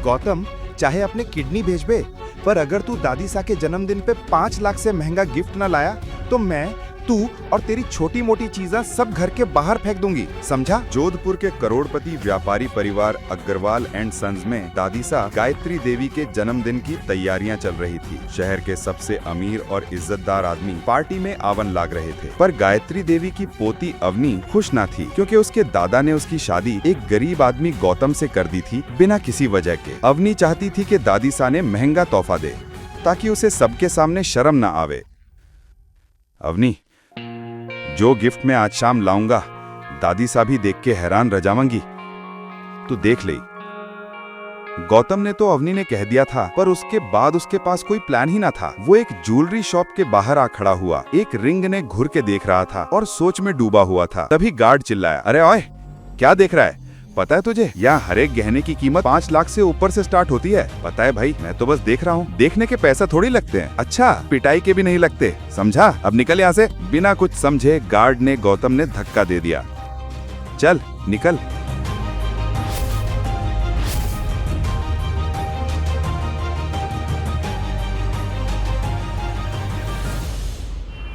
गौतम चाहे अपने किडनी भेज बे, पर अगर तू दादीसा के जन्मदिन पे 5 लाख से महंगा गिफ्ट न लाया तो मैं, तू और तेरी छोटी मोटी चीजें सब घर के बाहर फेंक दूंगी, समझा? जोधपुर के करोड़पति व्यापारी परिवार अग्रवाल एंड सन्स में दादीसा गायत्री देवी के जन्मदिन की तैयारियां चल रही थी। शहर के सबसे अमीर और इज्जतदार आदमी पार्टी में आवन लाग रहे थे, पर गायत्री देवी की पोती अवनी खुश ना थी, क्योंकि उसके दादा ने उसकी शादी एक गरीब आदमी गौतम से कर दी थी बिना किसी वजह के। अवनी चाहती थी कि दादीसा ने महंगा तोहफा दे ताकि उसे सबके सामने शर्म न आवे। अवनी, जो गिफ्ट मैं आज शाम लाऊंगा दादीसा भी देख के हैरान रह जाएंगी, तू देख ले। गौतम ने तो अवनी ने कह दिया था, पर उसके बाद उसके पास कोई प्लान ही ना था। वो एक ज्वेलरी शॉप के बाहर आ खड़ा हुआ, एक रिंग ने घुर के देख रहा था और सोच में डूबा हुआ था। तभी गार्ड चिल्लाया, अरे ओए, क्या देख रहा है? पता है तुझे यहाँ हर एक गहने की कीमत 5 लाख से ऊपर से स्टार्ट होती है। पता है भाई, मैं तो बस देख रहा हूँ। देखने के पैसा थोड़ी लगते हैं, अच्छा पिटाई के भी नहीं लगते, समझा? अब निकल यहाँ से। बिना कुछ समझे गार्ड ने गौतम ने धक्का दे दिया। चल निकल।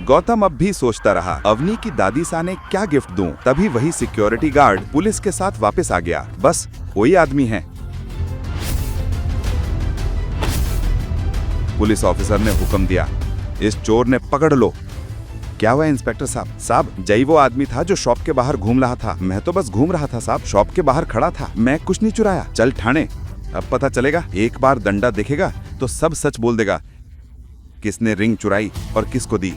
गौतम अब भी सोचता रहा, अवनी की दादीसा ने क्या गिफ्ट दूं? तभी वही सिक्योरिटी गार्ड पुलिस के साथ वापस आ गया। बस वही आदमी है। पुलिस ऑफिसर ने हुक्म दिया, इस चोर ने पकड़ लो। क्या हुआ इंस्पेक्टर साहब? साहब, जय वो आदमी था जो शॉप के बाहर घूम रहा था। मैं तो बस घूम रहा था साहब, शॉप के बाहर खड़ा था, मैं कुछ नहीं चुराया। चल थाने, अब पता चलेगा। एक बार डंडा देखेगा तो सब सच बोल देगा, किसने रिंग चुराई और किसको दी।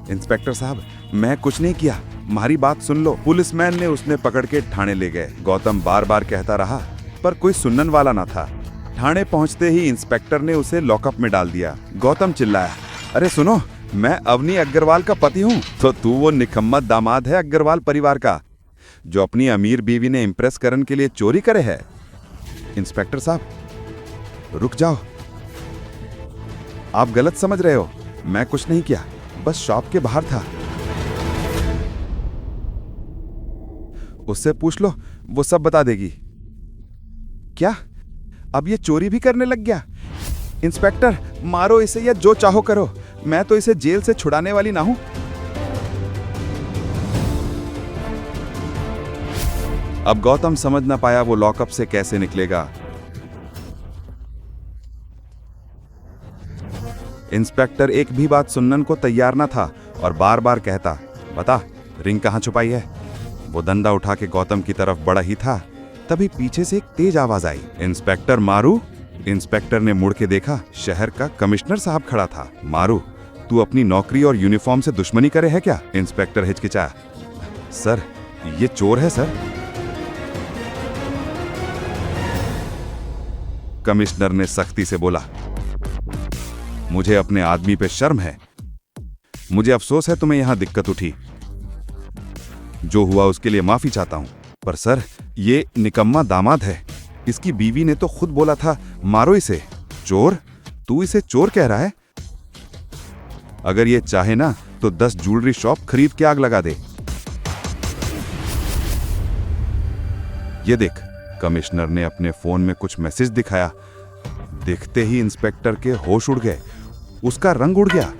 इंस्पेक्टर साहब, मैं कुछ नहीं किया, हमारी बात सुन लो। पुलिसमैन ने उसने पकड़ के थाने ले गए। गौतम बार बार कहता रहा, पर कोई सुनने वाला ना था। थाने पहुंचते ही इंस्पेक्टर ने उसे लॉकअप में डाल दिया। गौतम चिल्लाया, अरे सुनो, मैं अवनी अग्रवाल का पति हूँ। तो तू वो निकम्मा दामाद है अग्रवाल परिवार का, जो अपनी अमीर बीवी ने इम्प्रेस करने के लिए चोरी करे है? इंस्पेक्टर साहब, रुक जाओ, आप गलत समझ रहे हो। मैं कुछ नहीं किया, बस शॉप के बाहर था। उससे पूछ लो, वो सब बता देगी। क्या अब ये चोरी भी करने लग गया? इंस्पेक्टर, मारो इसे या जो चाहो करो, मैं तो इसे जेल से छुड़ाने वाली ना हूं। अब गौतम समझ ना पाया वो लॉकअप से कैसे निकलेगा। इंस्पेक्टर एक भी बात सुनने को तैयार ना था और बार बार कहता, बता रिंग कहाँ छुपाई है? वो डंडा उठा के गौतम की तरफ बढ़ा ही था, तभी पीछे से एक तेज आवाज आई, इंस्पेक्टर मारू। इंस्पेक्टर ने मुड़ के देखा, शहर का कमिश्नर साहब खड़ा था। मारू, तू अपनी नौकरी और यूनिफॉर्म से दुश्मनी करे है क्या? इंस्पेक्टर हिचकिचाया, सर ये चोर है सर। कमिश्नर ने सख्ती से बोला, मुझे अपने आदमी पे शर्म है। मुझे अफसोस है तुम्हें यहां दिक्कत उठी, जो हुआ उसके लिए माफी चाहता हूं, पर सर ये निकम्मा दामाद है, इसकी बीवी ने तो खुद बोला था मारो इसे। चोर? तू इसे चोर कह रहा है? अगर ये चाहे ना तो 10 ज्वेलरी शॉप खरीद के आग लगा दे। ये देख, कमिश्नर ने अपने फोन में कुछ मैसेज दिखाया। देखते ही इंस्पेक्टर के होश उड़ गए, उसका रंग उड़ गया।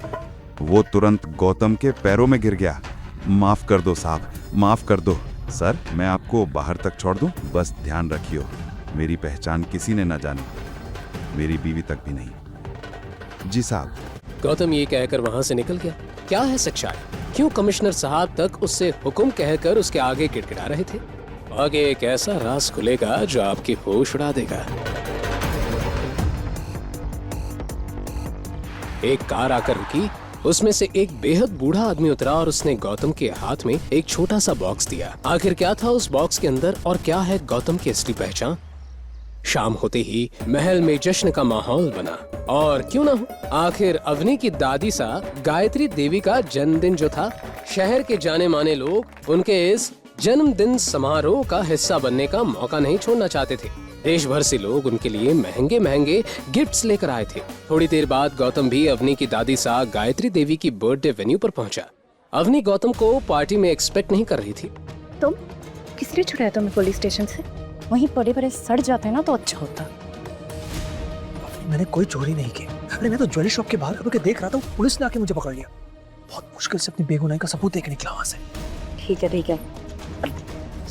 वो तुरंत गौतम के पैरों में गिर गया। माफ कर दो साहब, माफ कर दो। सर, मैं आपको बाहर तक छोड़ दूं? बस ध्यान रखियो, मेरी पहचान किसी ने ना जानी, मेरी बीवी तक भी नहीं। जी साहब। गौतम ये कहकर वहां से निकल गया। क्या है सच्चाई? क्यों कमिश्नर साहब तक उससे हुक्म कहकर उसके आगे गिड़गिड़ा रहे थे? आगे एक ऐसा राज खुलेगा जो आपकी होश उड़ा देगा। एक कार आकर रुकी, उसमें से एक बेहद बूढ़ा आदमी उतरा और उसने गौतम के हाथ में एक छोटा सा बॉक्स दिया। आखिर क्या था उस बॉक्स के अंदर और क्या है गौतम की असली पहचान? शाम होते ही महल में जश्न का माहौल बना, और क्यों ना हो, आखिर अवनी की दादी सा गायत्री देवी का जन्मदिन जो था, शहर के जाने माने लोग उनके इस जन्मदिन समारोह का हिस्सा बनने का मौका नहीं छोड़ना चाहते थे। देश भर से लोग उनके लिए महंगे महंगे गिफ्ट्स लेकर आए थे। थोड़ी देर बाद गौतम भी अवनी की दादी सा गायत्री देवी की बर्थडे वेन्यू पर पहुंचा। अवनी गौतम को पार्टी में एक्सपेक्ट नहीं कर रही थी। तुम किस लिए छुड़ाया तुम्हें पुलिस स्टेशन से? वहीं पड़े पड़े सड़ जाते ना तो अच्छा होता। मैंने कोई चोरी नहीं की। अरे मैं तो ज्वेलरी शॉप के बाहर खड़े होकर देख रहा था, पुलिस ने आके मुझे पकड़ लिया। बहुत मुश्किल से अपनी बेगुनाही का सबूत देके निकला वहां से। ठीक है ठीक है।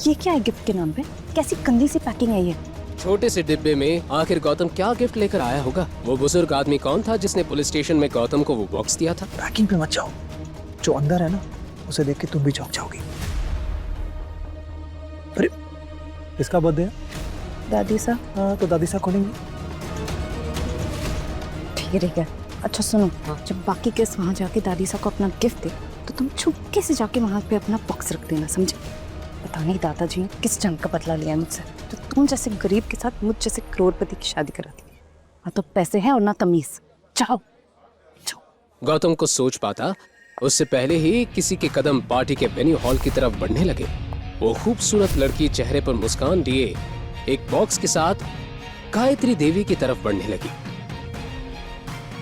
ये क्या है गिफ्ट के नाम पे? कैसी गंदी सी पैकिंग है ये? छोटे से डिब्बे में आखिर गौतम क्या गिफ्ट लेकर आया होगा? वो बुजुर्ग आदमी कौन था जिसने पुलिस स्टेशन में गौतम को वो बॉक्स दिया था? पैकिंग पे मत जाओ, जो अंदर है ना उसे देख के तुम भी चौंक जाओगी। अरे किसका बर्थडे है? दादी सा। हाँ तो दादी सा खोलेंगे। ठीक है। अच्छा सुनो, जब बाकी गेस्ट वहाँ जाके दादी सा को अपना गिफ्ट दे तो तुम चुपके से जाके वहाँ पे अपना बॉक्स रख देना, समझे? पता नहीं दादाजी ने किस जंग का बदला लिया है मुझसे, तो तुम जैसे गरीब के साथ मुझ जैसे करोड़पति की शादी करा दी। ना तो पैसे हैं और ना तमीज। जाओ जाओ। गौतम को सोच पाता उससे पहले ही किसी के कदम पार्टी के वेन्यू हॉल की तरफ बढ़ने लगे। वो खूबसूरत लड़की चेहरे पर मुस्कान लिए एक बॉक्स के साथ गायत्री देवी की तरफ बढ़ने लगी।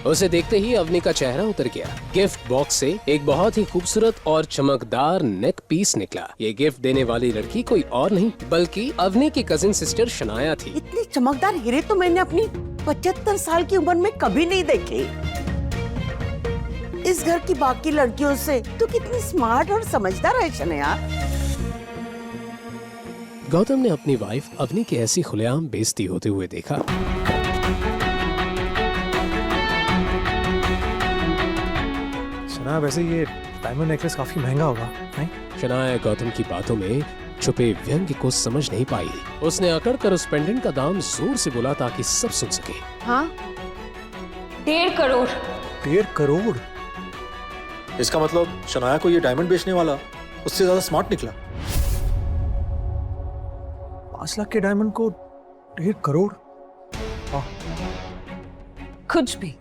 उसे देखते ही अवनी का चेहरा उतर गया। गिफ्ट बॉक्स से एक बहुत ही खूबसूरत और चमकदार नेक पीस निकला। ये गिफ्ट देने वाली लड़की कोई और नहीं बल्कि अवनी की कजिन सिस्टर शनाया थी। इतनी चमकदार हीरे तो मैंने अपनी 75 साल की उम्र में कभी नहीं देखे। इस घर की बाकी लड़कियों से तो कितनी स्मार्ट और समझदार है शनाया। गौतम ने अपनी वाइफ अवनी की ऐसी खुलेआम बेइज्जती होते हुए देखा। सुना वैसे ये डायमंड नेकलेस काफी महंगा होगा, नहीं? शनाया गौतम की बातों में छुपे व्यंग्य को समझ नहीं पाई। उसने अकड़ कर उस पेंडेंट का दाम जोर से बोला ताकि सब सुन सके। हाँ 1.5 करोड़। 1.5 करोड़? इसका मतलब शनाया को ये डायमंड बेचने वाला उससे ज्यादा स्मार्ट निकला। 5 लाख के डायमंड को 1.5 करोड़? कुछ भी।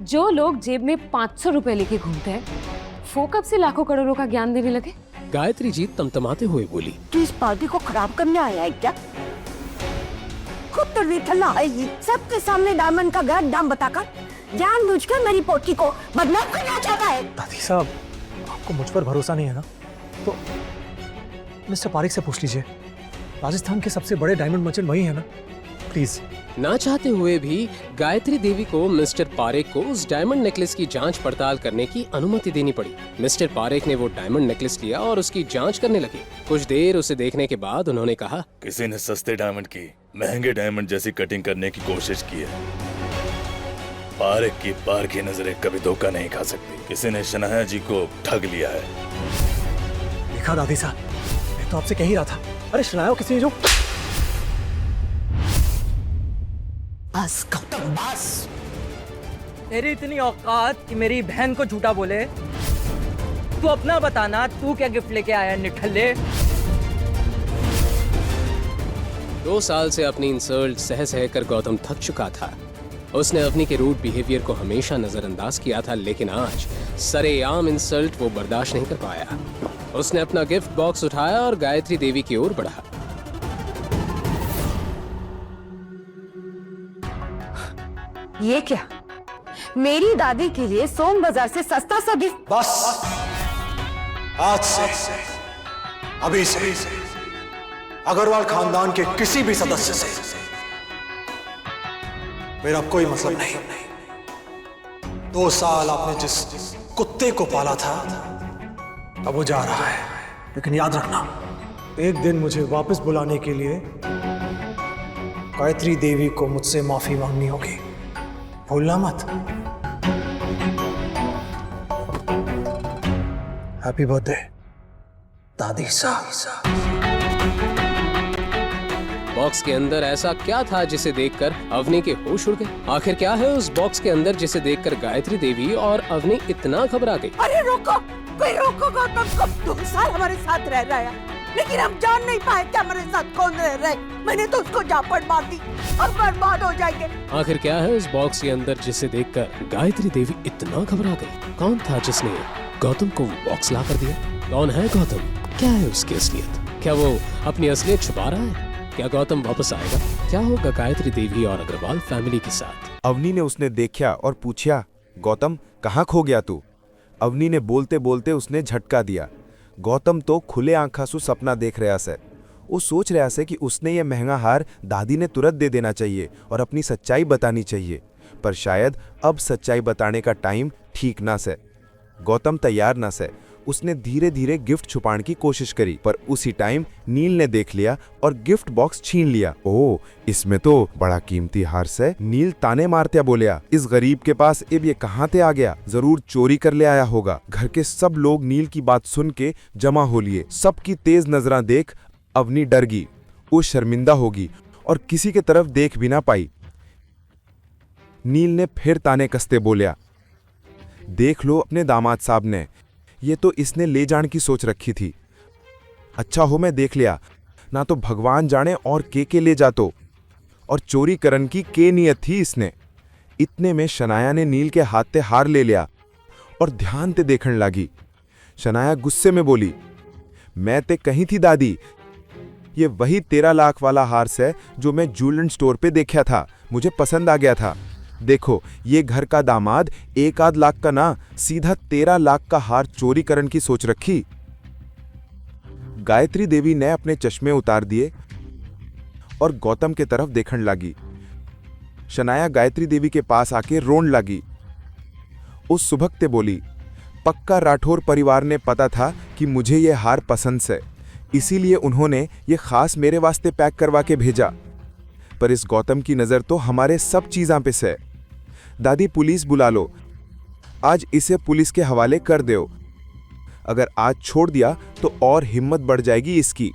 जो लोग जेब में 500 रुपए लेके घूमते हैं वो कब से लाखों करोड़ों का ज्ञान देने लगे? गायत्री जी तमतमाते हुए बोली। तू इस पार्टी को खराब करने आया है क्या? खुद तो निठल्ला आएगी, सबके सामने डायमंड का गलत दाम बताकर जानबूझकर मेरी पोती को बदनाम करना चाहता है। दादी साहब, आपको मुझ पर भरोसा नहीं है ना? तो मिस्टर पारिक से पूछ लीजिए। राजस्थान के सबसे बड़े डायमंड मर्चेंट वही है ना? प्लीज। ना चाहते हुए भी गायत्री देवी को मिस्टर पारेख को उस डायमंड नेकलेस की जांच पड़ताल करने की अनुमति देनी पड़ी। मिस्टर पारेख ने वो डायमंड नेकलेस लिया और उसकी जांच करने लगे। कुछ देर उसे देखने के बाद उन्होंने कहा, किसी ने सस्ते डायमंड की महंगे डायमंड जैसी कटिंग करने की कोशिश की है। पारेख की पार की नजरें कभी धोखा नहीं खा सकती। किसी ने शनाया जी को ठग लिया है। देखा दादी साहब, मैं तो आपसे कह ही रहा था। अरे शनाया किसी ने जो बस गौतम बस। तेरी इतनी औकात कि मेरी बहन को झूठा बोले? तू अपना बताना, तू क्या गिफ्ट लेके आया निठल्ले? 2 साल से अपनी इंसल्ट सह सह कर गौतम थक चुका था। उसने अवनी के रूड बिहेवियर को हमेशा नजरअंदाज किया था, लेकिन आज सरेआम इंसल्ट वो बर्दाश्त नहीं कर पाया। उसने अपना गिफ्ट बॉक्स उठाया और गायत्री देवी की ओर बढ़ा। ये क्या? मेरी दादी के लिए सोम बाजार से सस्ता सा गिफ्ट? बस आज से, अभी से अग्रवाल खानदान के किसी भी सदस्य से मेरा कोई मतलब नहीं। 2 साल आपने जिस कुत्ते को पाला था अब वो जा रहा है, लेकिन याद रखना एक दिन मुझे वापस बुलाने के लिए गायत्री देवी को मुझसे माफी मांगनी होगी, भूलना मत। हैप्पी बर्थडे दादी साहब। बॉक्स के अंदर ऐसा क्या था जिसे देखकर अवनी के होश उड़ गए? आखिर क्या है उस बॉक्स के अंदर जिसे देखकर गायत्री देवी और अवनी इतना घबरा गई? अरे रोको, कोई रोको गौतम को। 2 साल हमारे साथ रह रहा है, लेकिन हम जान नहीं पाए कि हमारे साथ कौन रह रहा है। मैंने तो उसको झापड़ मार दी और बर्बाद हो जाएंगे। आखिर क्या है उस बॉक्स के अंदर जिसे देखकर गायत्री देवी इतना घबरा गई? कौन था जिसने गौतम को वो बॉक्स ला कर दिया? कौन है गौतम? क्या है उसकी असलियत? क्या वो अपनी असलियत छुपा रहा है? क्या गौतम वापस आएगा? क्या होगा गायत्री देवी और अग्रवाल फैमिली के साथ? अवनी ने उसने देखा और पूछा, गौतम कहाँ खो गया तू? अवनी ने बोलते बोलते उसने झटका दिया। गौतम तो खुले आंखासु सपना देख रहा से। वो सोच रहा से कि उसने ये महंगा हार दादी ने तुरंत दे देना चाहिए और अपनी सच्चाई बतानी चाहिए, पर शायद अब सच्चाई बताने का टाइम ठीक ना से। गौतम तैयार ना से। उसने धीरे धीरे गिफ्ट छुपाने की कोशिश करी, पर उसी टाइम नील ने देख लिया और गिफ्ट बॉक्स छीन लिया। ओह, इसमें तो बड़ा कीमती हार से। नील ताने मारते बोलिया, इस गरीब के पास अब ये कहाँ से आ गया? जरूर चोरी कर ले आया होगा। घर के सब लोग नील की बात सुन के जमा हो लिए। सबकी तेज नजरां देख अवनी डर गई। वो शर्मिंदा होगी और किसी के तरफ देख भी ना पाई। नील ने फिर ताने कसते बोलिया, देख लो अपने दामाद साहब ने, ये तो इसने ले जाने की सोच रखी थी। अच्छा हो मैं देख लिया, ना तो भगवान जाने और के ले जातो। और चोरी करन की के नियत थी इसने। इतने में शनाया ने नील के हाथ ते हार ले लिया और ध्यान ते देखने लगी। शनाया गुस्से में बोली, मैं ते कहीं थी दादी, ये वही 13 लाख वाला हार से जो मैं ज्वेलरी स्टोर पे देखा था, मुझे पसंद आ गया था। देखो, ये घर का दामाद 1 लाख का ना, सीधा 13 लाख का हार चोरी करने की सोच रखी। गायत्री देवी ने अपने चश्मे उतार दिए और गौतम के तरफ देखने लगी। शनाया गायत्री देवी के पास आके रोने लगी। उस सुबकते बोली, पक्का राठौर परिवार ने पता था कि मुझे ये हार पसंद से, इसीलिए उन्होंने ये खास मेरे वास्ते पैक करवा के भेजा। पर इस गौतम की नजर तो हमारे सब चीज़ां पे से। दादी पुलिस बुला लो, आज इसे पुलिस के हवाले कर दो। अगर आज छोड़ दिया तो और हिम्मत बढ़ जाएगी इसकी।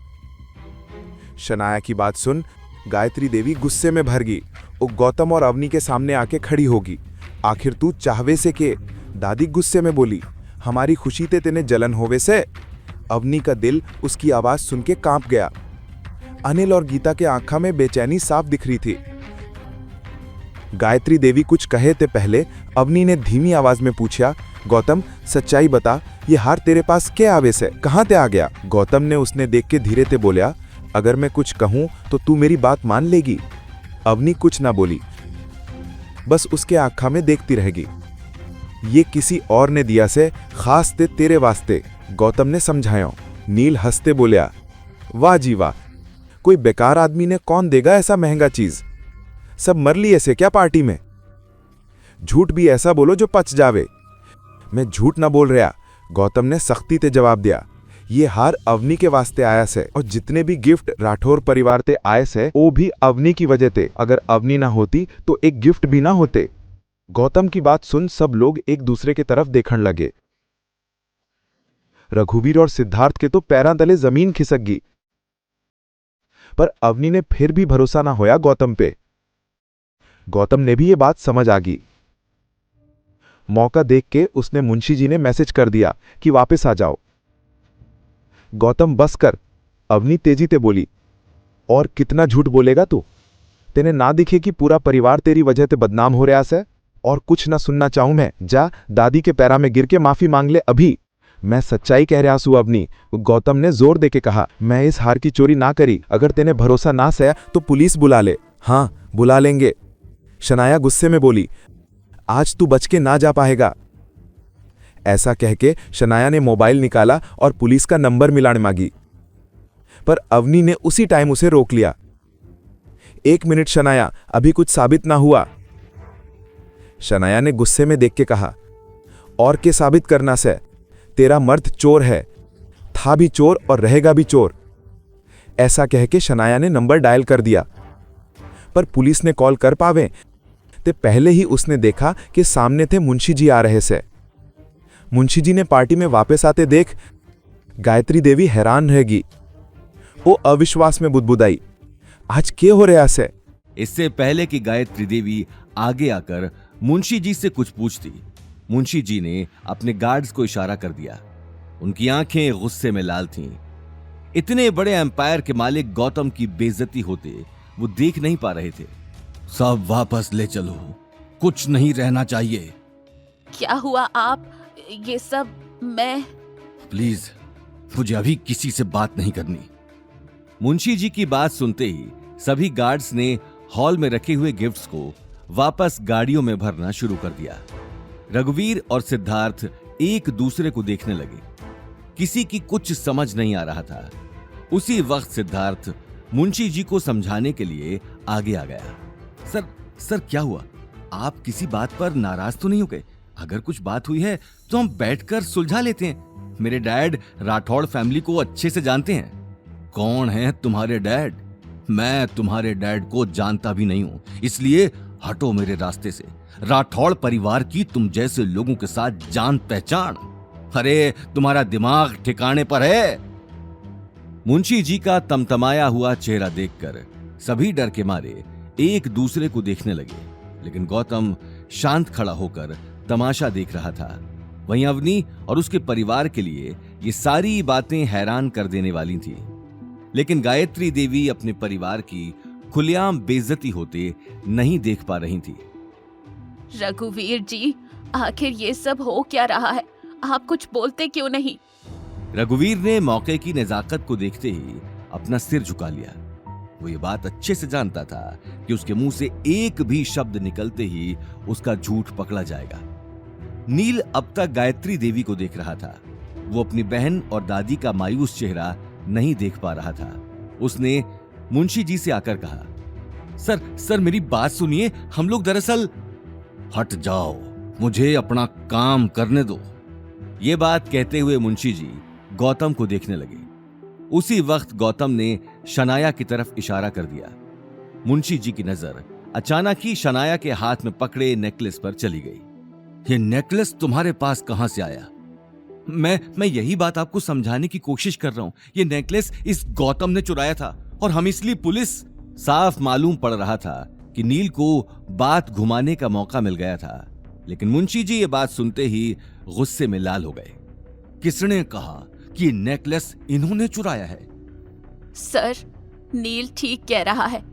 शनाया की बात सुन गायत्री देवी गुस्से में भर गई। वो गौतम और अवनी के सामने आके खड़ी होगी। आखिर तू चाहवे से के? दादी गुस्से में बोली, हमारी खुशी ते तेने जलन होवे से। अवनी का दिल उसकी आवाज सुन के कांप गया। अनिल और गीता के आंखों में बेचैनी साफ दिख रही थी। गायत्री देवी कुछ कहे थे पहले अवनी ने धीमी आवाज में पूछा, गौतम सच्चाई बता, ये हार तेरे पास क्या आवेश है, कहाँ ते आ गया? गौतम ने उसने देख के धीरे ते बोला, अगर मैं कुछ कहूं तो तू मेरी बात मान लेगी? अवनी कुछ ना बोली, बस उसके आंखों में देखती रहेगी। ये किसी और ने दिया से, खास ते तेरे वास्ते, गौतम ने समझाया। नील हंसते बोलिया, वाह जी वाह, कोई बेकार आदमी ने कौन देगा ऐसा महंगा चीज? सब मर लिए ऐसे क्या पार्टी में? झूठ भी ऐसा बोलो जो पच जावे। मैं झूठ ना बोल रहा, गौतम ने सख्ती ते जवाब दिया। ये हार अवनी के वास्ते आया से, और जितने भी गिफ्ट राठौर परिवार ते आए से वो भी अवनी की वजह ते। अगर अवनी ना होती तो एक गिफ्ट भी ना होते। गौतम की बात सुन सब लोग एक दूसरे की तरफ देखने लगे। रघुवीर और सिद्धार्थ के तो पैरां तले जमीन खिसक गई। पर अवनी ने फिर भी भरोसा ना होया गौतम पे। गौतम ने भी ये बात समझ आ गई। मौका देख के उसने मुंशी जी ने मैसेज कर दिया कि वापस आ जाओ। गौतम बस कर, अवनी तेजी ते बोली, और कितना झूठ बोलेगा तू? तेने ना दिखे कि पूरा परिवार तेरी वजह से बदनाम हो रहा है? और कुछ ना सुनना चाहूं मैं, जा दादी के पैरा में गिर के माफी मांग ले अभी। मैं सच्चाई कह रहा हूं अवनी, गौतम ने जोर देके कहा। मैं इस हार की चोरी ना करी, अगर तेने भरोसा ना सया तो पुलिस बुला ले। हाँ बुला लेंगे। शनाया गुस्से में बोली, आज तू बच के ना जा पाएगा। ऐसा कह के शनाया ने मोबाइल निकाला और पुलिस का नंबर मिलाने मांगी, पर अवनी ने उसी टाइम उसे रोक लिया। 1 मिनट शनाया, अभी कुछ साबित ना हुआ। शनाया ने गुस्से में देख के कहा, और के साबित करना से? तेरा मर्द चोर है, था भी चोर और रहेगा भी चोर। ऐसा कह के शनाया ने नंबर डायल कर दिया, पर पुलिस ने कॉल कर पावे ते पहले ही उसने देखा कि सामने थे मुंशी जी आ रहे से। मुंशी जी ने पार्टी में वापस आते देख गायत्री देवी हैरान रहेगी। वो अविश्वास में बुदबुदाई, आज क्या हो रहा से? इससे पहले कि गायत्री देवी आगे आकर मुंशी जी से कुछ पूछती, मुंशी जी ने अपने गार्ड्स को इशारा कर दिया। उनकी आंखें गुस्से में लाल थीं। इतने बड़े एम्पायर के मालिक गौतम की बेइज्जती होते वो देख नहीं पा रहे थे। सब वापस ले चलो, कुछ नहीं रहना चाहिए। क्या हुआ आप? ये सब मैं... प्लीज, मुझे अभी किसी से बात नहीं करनी। मुंशी जी की बात सुनते ही सभी गार्ड्स ने हॉल में रखे हुए गिफ्ट्स को वापस गाड़ियों में भरना शुरू कर दिया। रघुवीर और सिद्धार्थ एक दूसरे को देखने लगे। किसी की कुछ समझ नहीं आ रहा था। उसी वक्त सिद्धार्थ मुंशी जी को समझाने के लिए आगे आ गया। सर क्या हुआ? आप किसी बात पर नाराज तो नहीं हो गए? अगर कुछ बात हुई है तो हम बैठकर सुलझा लेते हैं। मेरे डैड राठौड़ फैमिली को अच्छे से जानते हैं। कौन है तुम्हारे डैड? मैं तुम्हारे डैड को जानता भी नहीं हूं, इसलिए हटो मेरे रास्ते से। राठौड़ परिवार की तुम जैसे लोगों के साथ जान पहचान। अरे तुम्हारा दिमाग ठिकाने पर है? मुंशी जी का तमतमाया हुआ चेहरा देखकर सभी डर के मारे एक दूसरे को देखने लगे, लेकिन गौतम शांत खड़ा होकर तमाशा देख रहा था। वहीं अवनी और उसके परिवार के लिए ये सारी बातें हैरान कर देने वाली थी, लेकिन गायत्री देवी अपने परिवार की खुलेआम बेइज्जती होते नहीं देख पा रही थी। रघुवीर जी, आखिर ये सब हो क्या रहा है? आप कुछ बोलते क्यों नहीं? रघुवीर ने मौके की नजाकत को देखते ही अपना सिर झुका लिया। वो ये बात अच्छे से जानता था कि उसके मुंह से एक भी शब्द निकलते ही उसका झूठ पकड़ा जाएगा। नील अब तक गायत्री देवी को देख रहा था। वो अपनी बहन और दादी का मायूस चेहरा नहीं देख पा रहा था। उसने मुंशी जी से आकर कहा, सर मेरी बात सुनिए, हम लोग दरअसल। हट जाओ, मुझे अपना काम करने दो। ये बात कहते हुए मुंशी जी गौतम को देखने लगे। उसी वक्त गौतम ने शनाया की तरफ इशारा कर दिया। मुंशी जी की नजर अचानक ही शनाया के हाथ में पकड़े नेकलेस पर चली गई। ये नेकलेस तुम्हारे पास कहां से आया? मैं यही बात आपको समझाने की कोशिश कर रहा हूं। ये नेकलेस इस गौतम ने चुराया था और हम इसलिए पुलिस। साफ मालूम पड़ रहा था कि नील को बात घुमाने का मौका मिल गया था, लेकिन मुंशी जी ये बात सुनते ही गुस्से में लाल हो गए। किसने कहा कि नेकलेस इन्होंने चुराया है? सर, नील ठीक कह रहा है।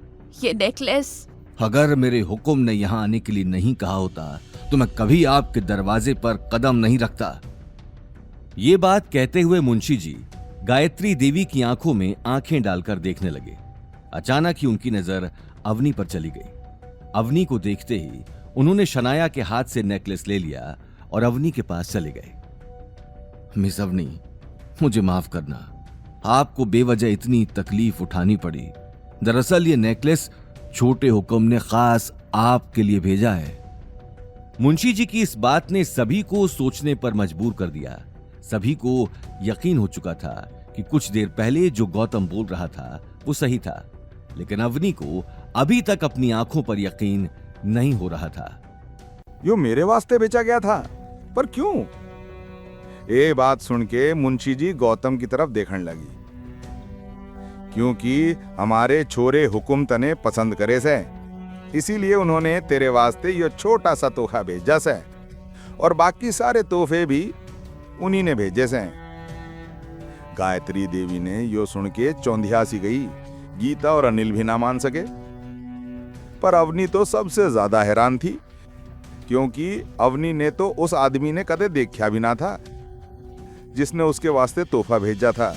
ये नेकलेस। अगर मेरे हुक्म ने यहां आने के लिए नहीं कहा होता तो मैं कभी आपके दरवाजे पर कदम नहीं रखता। ये बात कहते हुए मुंशी जी गायत्री देवी की आंखों में आंखें डालकर देखने लगे। अचानक ही उनकी नजर अवनी पर चली गई। अवनी को देखते ही उन्होंने शनाया के हाथ से नेकलेस ले लिया और अवनी के पास चले गए। मिस अवनी, मुझे माफ करना, आपको बेवजह इतनी तकलीफ उठानी पड़ी। दरअसल ये नेकलेस छोटे हुक्म ने खास आपके लिए भेजा है। मुंशी जी की इस बात ने सभी को सोचने पर मजबूर कर दिया। सभी को यकीन हो चुका था कि कुछ देर पहले जो गौतम बोल रहा था वो सही था, लेकिन अवनी को अभी तक अपनी आंखों पर यकीन नहीं हो रहा था। यो मेरे वास्ते बेचा गया था, पर क्यों? ये बात सुन के मुंशी जी गौतम की तरफ देखने लगी, क्योंकि हमारे छोरे हुकुम तने पसंद करे से, इसीलिए उन्होंने तेरे वास्ते यो छोटा सा तोहफा भेजा से, और बाकी सारे तोहफे भी उन्हीं ने भेजे से। गायत्री देवी ने यो सुन के चौंधिया सी गई। गीता और अनिल भी ना मान सके, पर अवनी तो सबसे ज्यादा हैरान थी, क्योंकि अवनी ने तो उस आदमी ने कदे देखा भी ना था जिसने उसके वास्ते तोहफा भेजा था।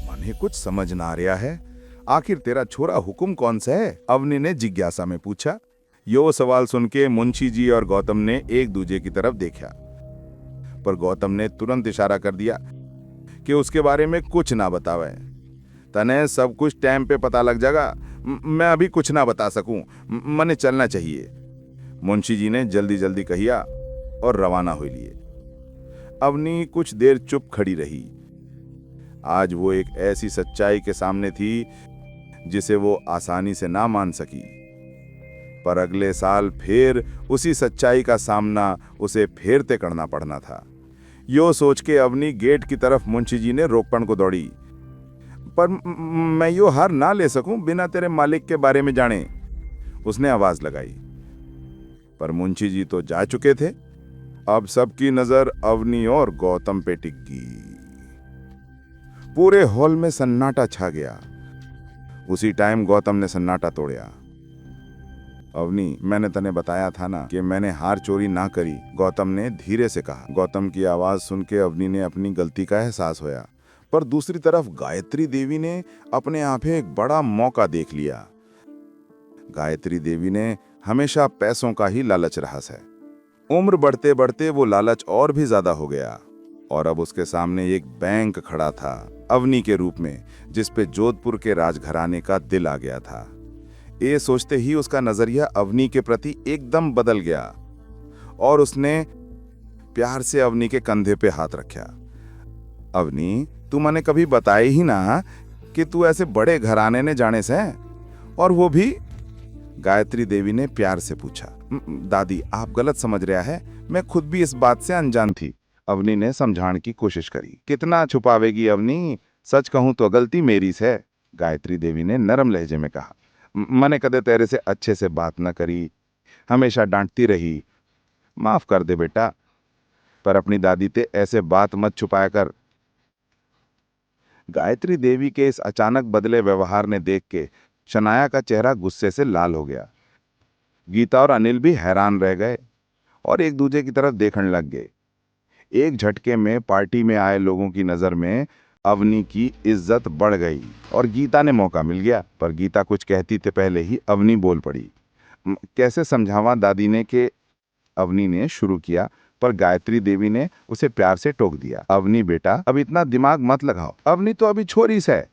मने कुछ समझ ना आ रहा है, आखिर तेरा छोरा हुकुम कौन सा है? अवनी ने जिज्ञासा में पूछा। यो सवाल सुन के मुंशी जी और गौतम ने एक दूजे की तरफ देखा, पर गौतम ने तुरंत इशारा कर दिया कि उसके बारे में कुछ ना बतावे। तने सब कुछ टाइम पे पता लग जाएगा, मैं अभी कुछ ना बता सकूं, मने चलना चाहिए। मुंशी जी ने जल्दी जल्दी कहिया और रवाना हो लिए। अवनी कुछ देर चुप खड़ी रही। आज वो एक ऐसी सच्चाई के सामने थी जिसे वो आसानी से ना मान सकी, पर अगले साल फिर उसी सच्चाई का सामना उसे फेरते करना पड़ना था। यो सोच के अवनी गेट की तरफ मुंशी जी ने रोकपण को दौड़ी। पर मैं यो हार ना ले सकूं बिना तेरे मालिक के बारे में जाने, उसने आवाज लगाई। पर मुंशी जी तो जा चुके थे। अब सबकी नजर अवनी और गौतम पे टिक गई। पूरे हॉल में सन्नाटा छा गया। उसी टाइम गौतम ने सन्नाटा तोड़या। अवनी, मैंने तने बताया था ना कि मैंने हार चोरी ना करी, गौतम ने धीरे से कहा। गौतम की आवाज सुन के अवनी ने अपनी गलती का एहसास होया, पर दूसरी तरफ गायत्री देवी ने अपने आप एक बड़ा मौका देख लिया। गायत्री देवी ने हमेशा पैसों का ही लालच रहा है। उम्र बढ़ते बढ़ते वो लालच और भी ज्यादा हो गया, और अब उसके सामने एक बैंक खड़ा था अवनी के रूप में, जिस पे जोधपुर के राजघराने का दिल आ गया था। ये सोचते ही उसका नजरिया अवनी के प्रति एकदम बदल गया और उसने प्यार से अवनी के कंधे पे हाथ रखा। अवनी, तू मैंने कभी बताया ही ना कि तू ऐसे बड़े घराने ने जाने से, और वो भी? गायत्री देवी ने प्यार से पूछा। दादी, आप गलत समझ रहा है, मैं खुद भी इस बात से अनजान थी। अवनी ने समझाने की कोशिश करी। कितना छुपावेगी अवनी, सच कहूं तो गलती मेरी से, गायत्री देवी ने नरम लहजे में कहा। मैंने कदे तेरे से अच्छे से बात न करी, हमेशा डांटती रही, माफ कर दे बेटा, पर अपनी दादी ते ऐसे बात मत छुपाया कर। गायत्री देवी के इस अचानक बदले व्यवहार ने देख के शनाया का चेहरा गुस्से से लाल हो गया। गीता और अनिल भी हैरान रह गए और एक दूसरे की तरफ देखने लग गए। एक झटके में पार्टी में आए लोगों की नजर में अवनी की इज्जत बढ़ गई और गीता ने मौका मिल गया। पर गीता कुछ कहती थे पहले ही अवनी बोल पड़ी। कैसे समझावा दादी ने कि अवनी ने शुरू किया, पर गायत्री देवी ने उसे प्यार से टोक दिया। अवनी बेटा, अब इतना दिमाग मत लगाओ, अवनी तो अभी छोरी से,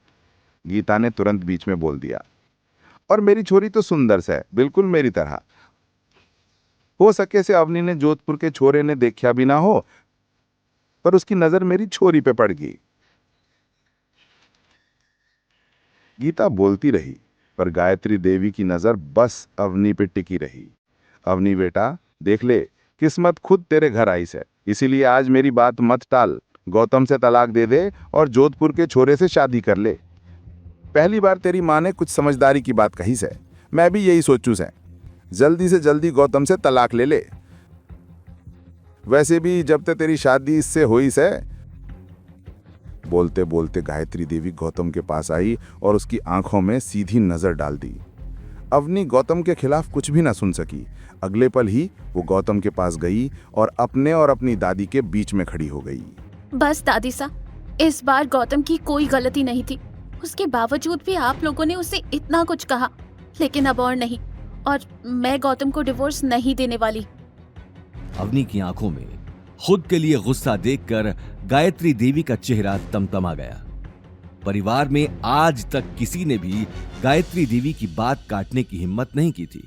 गीता ने तुरंत बीच में बोल दिया। और मेरी छोरी तो सुंदर से, बिल्कुल मेरी तरह। हो सके से अवनी ने जोधपुर के छोरे ने देखा भी ना हो, पर उसकी नजर मेरी छोरी पे पड़ गई। गीता बोलती रही, पर गायत्री देवी की नजर बस अवनी पे टिकी रही। अवनी बेटा, देख ले, किस्मत खुद तेरे घर आई से, इसीलिए आज मेरी बात मत टाल, गौतम से तलाक दे दे और जोधपुर के छोरे से शादी कर ले। पहली बार तेरी माँ ने कुछ समझदारी की बात कही से, मैं भी यही सोचूं से, जल्दी से जल्दी गौतम से तलाक ले ले। वैसे भी जब तक तेरी शादी इससे हुई से। बोलते बोलते गायत्री देवी गौतम के पास आई और उसकी आंखों में सीधी नजर डाल दी। अवनी गौतम के खिलाफ कुछ भी ना सुन सकी। अगले पल ही वो गौतम के पास गई और अपने और अपनी दादी के बीच में खड़ी हो गई। बस दादी सा, इस बार गौतम की कोई गलती नहीं थी। उसके बावजूद भी आप लोगों ने उसे इतना कुछ कहा, लेकिन अब और नहीं, और मैं गौतम को डिवोर्स नहीं देने वाली। अवनी की आंखों में खुद के लिए गुस्सा देखकर गायत्री देवी का चेहरा तमतमा गया। परिवार में आज तक किसी ने भी गायत्री देवी की बात काटने की हिम्मत नहीं की थी।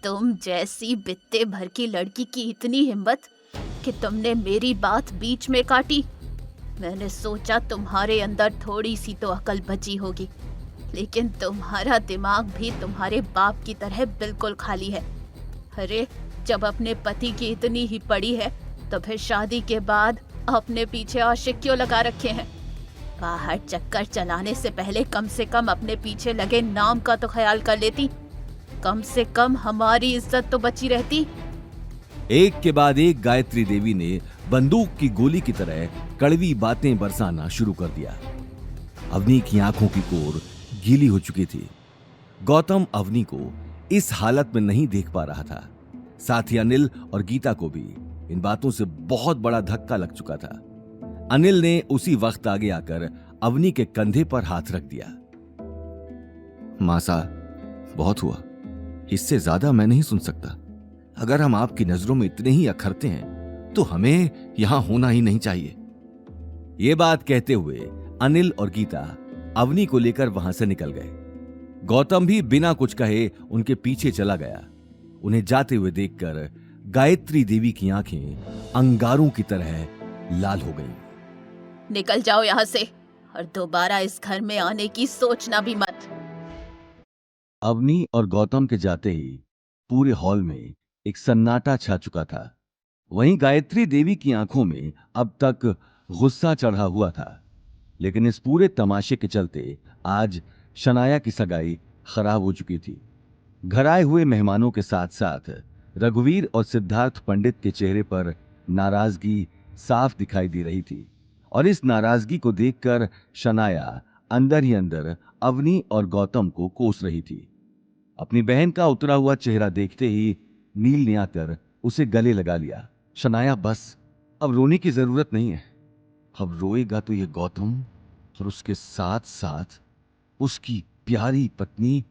तुम जैसी बित्ते भर की लड़की की इतनी हिम्मत कि तुमने मेरी बात बीच में काटी। मैंने सोचा तुम्हारे अंदर थोड़ी सी तो अकल बची होगी, लेकिन तुम्हारा दिमाग भी तुम्हारे बाप की तरह बिल्कुल खाली है। अरे, जब अपने पति की इतनी ही पड़ी है तो फिर शादी के बाद अपने पीछे आशिक क्यों लगा रखे हैं? बाहर चक्कर चलाने से पहले कम से कम अपने पीछे लगे नाम का तो ख्याल कर लेती। कम से कम हमारी इज्जत तो बची रहती। एक के बाद एक गायत्री देवी ने बंदूक की गोली की तरह कड़वी बातें बरसाना शुरू कर दिया। अवनी की आंखों की कोर गीली हो चुकी थी। गौतम अवनी को इस हालत में नहीं देख पा रहा था। साथ ही अनिल और गीता को भी इन बातों से बहुत बड़ा धक्का लग चुका था। अनिल ने उसी वक्त आगे आकर अवनी के कंधे पर हाथ रख दिया। मासा, बहुत हुआ, इससे ज्यादा मैं नहीं सुन सकता। अगर हम आपकी नजरों में इतने ही अखरते हैं तो हमें यहां होना ही नहीं चाहिए। यह बात कहते हुए अनिल और गीता अवनी को लेकर वहां से निकल गए। गौतम भी बिना कुछ कहे उनके पीछे चला गया। उन्हें जाते हुए देखकर गायत्री देवी की आंखें अंगारों की तरह लाल हो गईं। निकल जाओ यहाँ से और दोबारा इस घर में आने की सोचना भी मत। अवनी और गौतम के जाते ही पूरे हॉल में एक सन्नाटा छा चुका था। वहीं गायत्री देवी की आंखों में अब तक गुस्सा चढ़ा हुआ था, लेकिन इस पूरे तमाशे के चलते आज शनाया की सगाई खराब हो चुकी थी। घर आए हुए मेहमानों के साथ साथ रघुवीर और सिद्धार्थ पंडित के चेहरे पर नाराजगी साफ दिखाई दे रही थी, और इस नाराजगी को देखकर शनाया अंदर ही अंदर अवनी और गौतम को कोस रही थी। अपनी बहन का उतरा हुआ चेहरा देखते ही नील ने आकर उसे गले लगा लिया। शनाया, बस, अब रोने की जरूरत नहीं है। अब रोएगा तो ये गौतम और उसके साथ साथ उसकी प्यारी पत्नी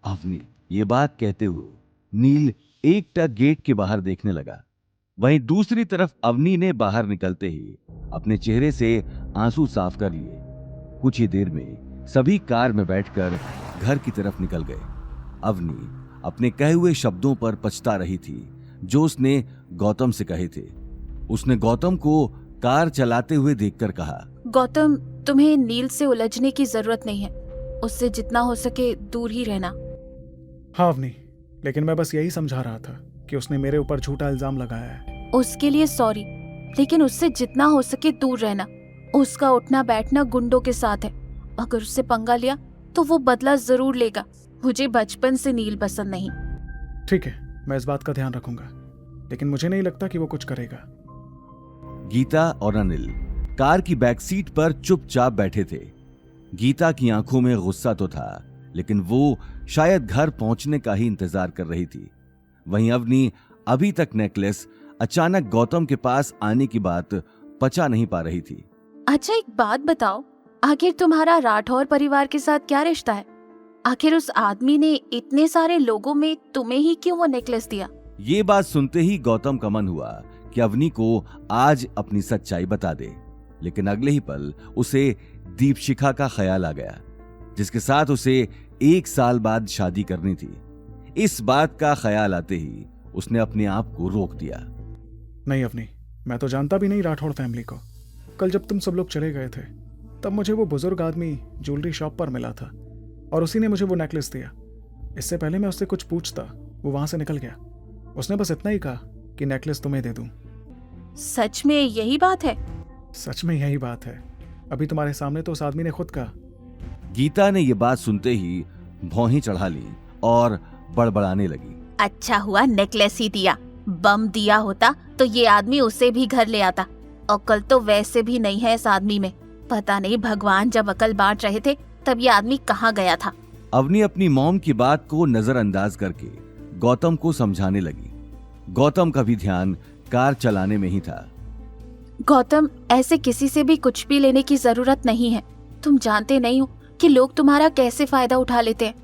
अवनी। ये बात कहते हुए नील एकटक गेट के बाहर देखने लगा। वहीं दूसरी तरफ अवनी ने बाहर निकलते ही अपने चेहरे से आंसू साफ कर लिए। कुछ ही देर में सभी कार में बैठकर घर की तरफ निकल गए। अवनी अपने कहे हुए शब्दों पर पछता रही थी जो उसने गौतम से कहे थे। उसने गौतम को कार चलाते हुए देखकर कहा, गौतम, तुम्हें नील से उलझने की जरूरत नहीं है। उससे जितना हो सके दूर ही रहना। हाँ अवनी, लेकिन मैं बस यही समझा रहा था कि उसने मेरे ऊपर झूठा इल्जाम लगाया है। उसके लिए सॉरी, लेकिन उससे जितना हो सके दूर रहना। उसका उठना बैठना गुंडों के साथ है। अगर उससे पंगा लिया तो वो बदला जरूर लेगा। मुझे बचपन से नील पसंद नहीं। ठीक है, मैं इस बात का ध्यान रखूंगा, लेकिन मुझे नहीं लगता कि वो कुछ करेगा। गीता और अनिल कार की बैक सीट पर चुपचाप बैठे थे। गीता की आंखों में गुस्सा तो था, लेकिन वो शायद घर पहुंचने का ही इंतजार कर रही थी। वहीं अवनी अभी तक नेकलेस अचानक गौतम के पास आने की बात पचा नहीं पा रही थी। अच्छा, एक बात बताओ, आखिर तुम्हारा राठौर परिवार के साथ क्या रिश्ता है? आखिर उस आदमी ने इतने सारे लोगों में तुम्हें ही क्यों वो नेकलेस दिया? ये बात सुनते ही गौतम का मन हुआ कि अवनी को आज अपनी सच्चाई बता दे, लेकिन अगले ही पल उसे दीपशिखा का ख्याल आ गया, जिसके साथ उसे 1 साल बाद शादी करनी थी। इस बात का ख्याल आते ही उसने अपने आप को रोक दिया। नहीं अवनी, मैं तो जानता भी नहीं राठौड़ फैमिली को। कल जब तुम सब लोग चले गए थे तब मुझे वो बुजुर्ग आदमी ज्वेलरी शॉप पर मिला था और उसी ने मुझे वो नेकलेस दिया। इससे पहले मैं उससे कुछ पूछता, वो वहां से निकल गया। उसने बस इतना ही कहा कि नेकलेस तुम्हें दे दूं। सच में यही बात है? सच में यही बात है। अभी तुम्हारे सामने तो उस आदमी ने खुद कहा। गीता ने ये बात सुनते ही भौंही चढ़ा ली और बड़बड़ाने लगी। अच्छा हुआ नेकलेस ही दिया। बम दिया होता तो ये आदमी उसे भी घर ले आता। अकल तो वैसे भी नहीं है इस आदमी में। पता नहीं भगवान जब अकल बांट रहे थे तब ये आदमी कहाँ गया था। अवनी अपनी मॉम की बात को नजरअंदाज करके गौतम को समझाने लगी। गौतम का भी ध्यान कार चलाने में ही था। गौतम, ऐसे किसी से भी कुछ भी लेने की जरूरत नहीं है। तुम जानते नहीं हो कि लोग तुम्हारा कैसे फायदा उठा लेते हैं।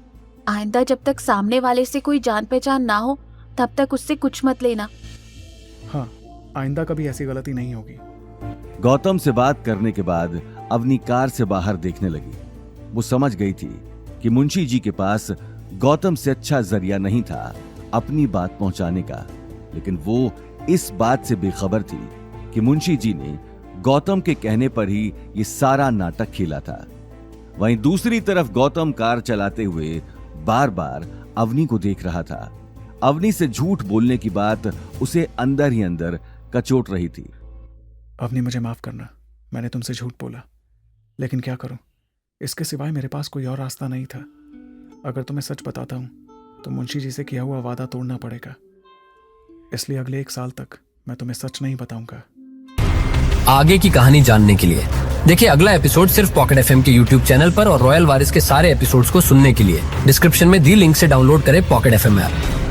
आइंदा जब तक सामने वाले से कोई जान पहचान ना हो तब तक उससे कुछ मत लेना। हाँ, आइंदा कभी ऐसी गलती नहीं होगी। गौतम से बात करने के बाद अवनी कार से बाहर देखने लगी। वो समझ गई थी कि मुंशी जी के पास गौतम से अच्छा जरिया नहीं था अपनी बात पहुंचाने का, लेकिन वो इस बात से बेखबर थी कि मुंशी जी ने गौतम के कहने पर ही ये सारा नाटक खेला था। वहीं दूसरी तरफ गौतम कार चलाते हुए बार बार अवनी को देख रहा था। अवनी से झूठ बोलने की बात उसे अंदर ही अंदर कचोट रही थी। अवनी, मुझे माफ करना, मैंने तुमसे झूठ बोला, लेकिन क्या करूं, इसके सिवाय मेरे पास कोई और रास्ता नहीं था। अगर तुम्हें सच बताता हूं तो मुंशी जी से किया हुआ वादा तोड़ना पड़ेगा। इसलिए अगले 1 साल तक मैं तुम्हें सच नहीं बताऊंगा। आगे की कहानी जानने के लिए देखिए अगला एपिसोड सिर्फ पॉकेट एफएम के YouTube चैनल पर और रॉयल वारिस के सारे एपिसोड्स को सुनने के लिए डिस्क्रिप्शन में दी लिंक से डाउनलोड करें पॉकेट एफएम ऐप।